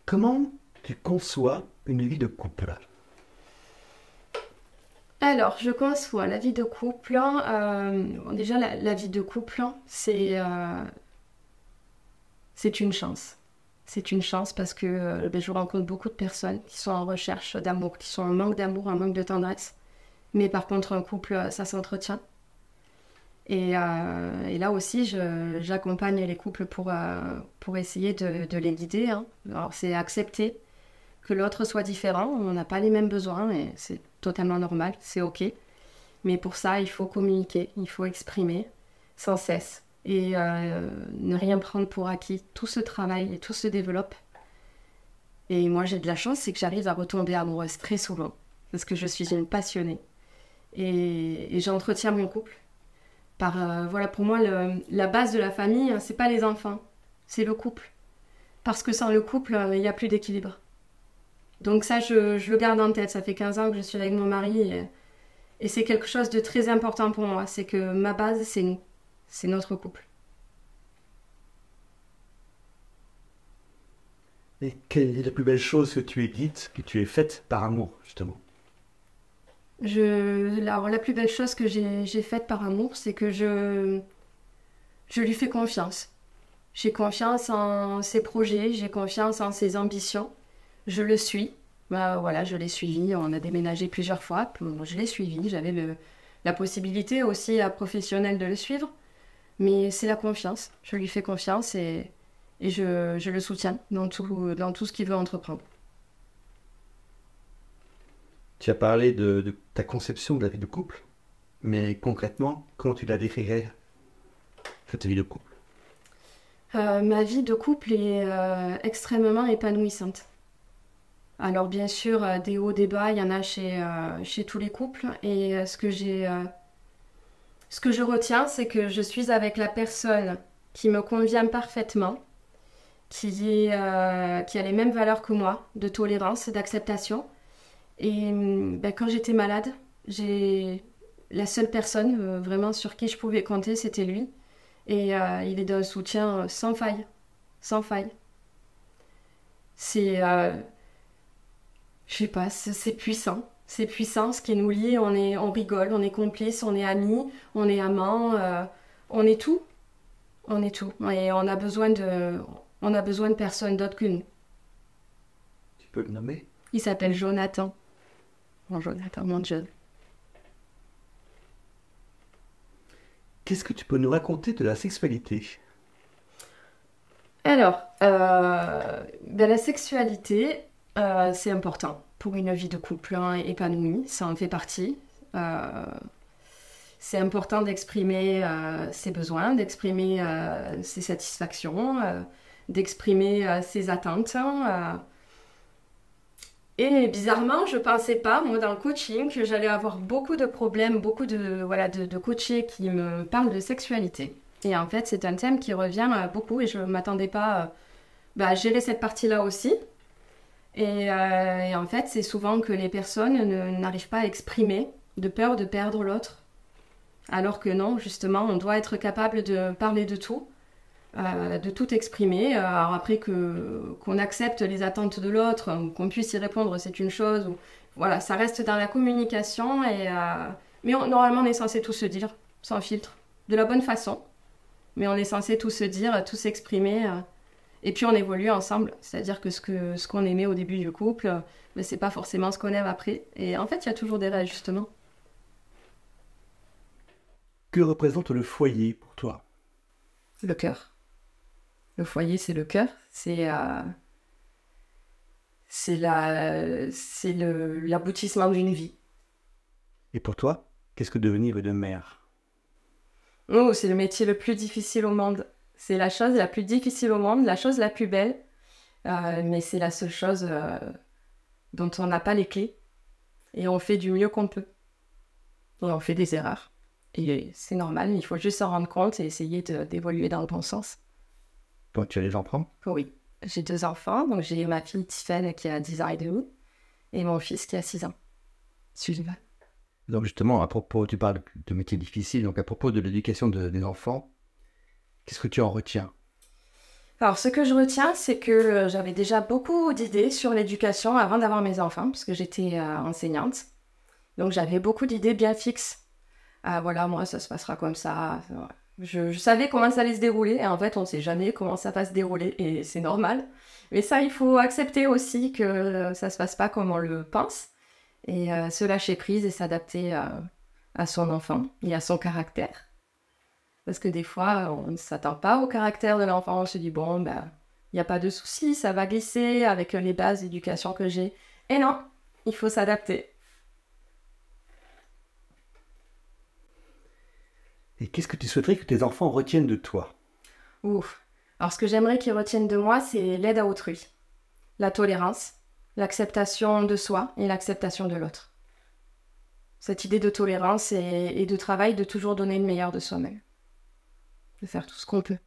Comment tu conçois une vie de couple? Alors, je conçois la vie de couple. Bon, déjà, la vie de couple, c'est une chance. C'est une chance parce que ben, je rencontre beaucoup de personnes qui sont en recherche d'amour, qui sont en manque d'amour, en manque de tendresse. Mais par contre, un couple, ça s'entretient. Et là aussi, j'accompagne les couples pour essayer de les guider, hein. Alors, c'est accepter que l'autre soit différent. On n'a pas les mêmes besoins et c'est totalement normal, c'est OK. Mais pour ça, il faut communiquer, il faut exprimer sans cesse et ne rien prendre pour acquis. Tout se travaille et tout se développe. Et moi, j'ai de la chance, c'est que j'arrive à retomber amoureuse très souvent parce que je suis une passionnée. Et j'entretiens mon couple. Voilà, pour moi, la base de la famille, c'est pas les enfants, c'est le couple. Parce que sans le couple, il n'y a plus d'équilibre. Donc ça, je le garde en tête. Ça fait 15 ans que je suis avec mon mari et c'est quelque chose de très important pour moi. C'est que ma base, c'est nous. C'est notre couple. Et quelle est la plus belle chose que tu aies dite, que tu aies faite par amour, justement? Alors, la plus belle chose que j'ai faite par amour, c'est que je lui fais confiance. J'ai confiance en ses projets, j'ai confiance en ses ambitions. Je le suis. Bah, voilà, je l'ai suivi. On a déménagé plusieurs fois. Bon, je l'ai suivi. J'avais la possibilité aussi à professionnelle de le suivre. Mais c'est la confiance. Je lui fais confiance et je le soutiens dans tout ce qu'il veut entreprendre. Tu as parlé de ta conception de la vie de couple, mais concrètement, comment tu la décrirais, cette vie de couple? Ma vie de couple est extrêmement épanouissante. Alors bien sûr, des hauts, des bas, il y en a chez tous les couples. Et ce que je retiens, c'est que je suis avec la personne qui me convient parfaitement, qui a les mêmes valeurs que moi, de tolérance, d'acceptation. Et ben, quand j'étais malade, la seule personne vraiment sur qui je pouvais compter, c'était lui. Et il est d'un soutien sans faille, sans faille. C'est, je sais pas, c'est puissant. C'est puissant, ce qui nous lie, on rigole, on est complices, on est amis, on est amants, on est tout. On est tout. Et on a besoin de personne d'autre que nous. Tu peux le nommer? Il s'appelle Jonathan. Bon, Jonathan, mon Dieu. Qu'est-ce que tu peux nous raconter de la sexualité? Alors, ben, la sexualité, c'est important pour une vie de couple hein, épanouie, ça en fait partie. Euh, c'est important d'exprimer ses besoins, d'exprimer ses satisfactions, d'exprimer ses attentes. Et bizarrement, je pensais pas, moi, dans le coaching, que j'allais avoir beaucoup de problèmes, beaucoup de coachés qui me parlent de sexualité. Et en fait, c'est un thème qui revient beaucoup et je ne m'attendais pas à gérer cette partie-là aussi. Et en fait, c'est souvent que les personnes n'arrivent pas à exprimer de peur de perdre l'autre. Alors que non, justement, on doit être capable de parler de tout exprimer. Alors après qu'on accepte les attentes de l'autre, qu'on puisse y répondre, c'est une chose. Voilà, ça reste dans la communication. Mais normalement, on est censé tout se dire, sans filtre, de la bonne façon. Mais on est censé tout se dire, tout s'exprimer. Et puis on évolue ensemble. C'est-à-dire que ce qu'on aimait au début du couple, mais c'est pas forcément ce qu'on aime après. Et en fait, il y a toujours des réajustements. Que représente le foyer pour toi? Le cœur. Le foyer, c'est le cœur. C'est l'aboutissement d'une vie. Et pour toi, qu'est-ce que devenir une mère? Oh, c'est le métier le plus difficile au monde. C'est la chose la plus difficile au monde, la chose la plus belle. Mais c'est la seule chose dont on n'a pas les clés. Et on fait du mieux qu'on peut. Et on fait des erreurs. Et c'est normal, il faut juste s'en rendre compte et essayer d'évoluer dans le bon sens. Toi, tu as les enfants? Oui. J'ai deux enfants, donc j'ai ma fille Tiffaine qui a 10 ans et demi et mon fils qui a 6 ans. Sullivan. Donc justement, à propos, tu parles de métiers difficiles, donc à propos de l'éducation des enfants, qu'est-ce que tu en retiens? Alors, ce que je retiens, c'est que j'avais déjà beaucoup d'idées sur l'éducation avant d'avoir mes enfants, parce que j'étais enseignante. Donc, j'avais beaucoup d'idées bien fixes. Ah, voilà, moi, ça se passera comme ça. Je savais comment ça allait se dérouler, et en fait, on ne sait jamais comment ça va se dérouler, et c'est normal. Mais ça, il faut accepter aussi que ça ne se passe pas comme on le pense, et se lâcher prise et s'adapter à son enfant et à son caractère. Parce que des fois, on ne s'attend pas au caractère de l'enfant. On se dit, bon, ben, il n'y a pas de souci, ça va glisser avec les bases d'éducation que j'ai. Et non, il faut s'adapter. Et qu'est-ce que tu souhaiterais que tes enfants retiennent de toi? Ouf. Alors, ce que j'aimerais qu'ils retiennent de moi, c'est l'aide à autrui, la tolérance, l'acceptation de soi et l'acceptation de l'autre. Cette idée de tolérance et de travail, de toujours donner le meilleur de soi-même. De faire tout ce qu'on peut.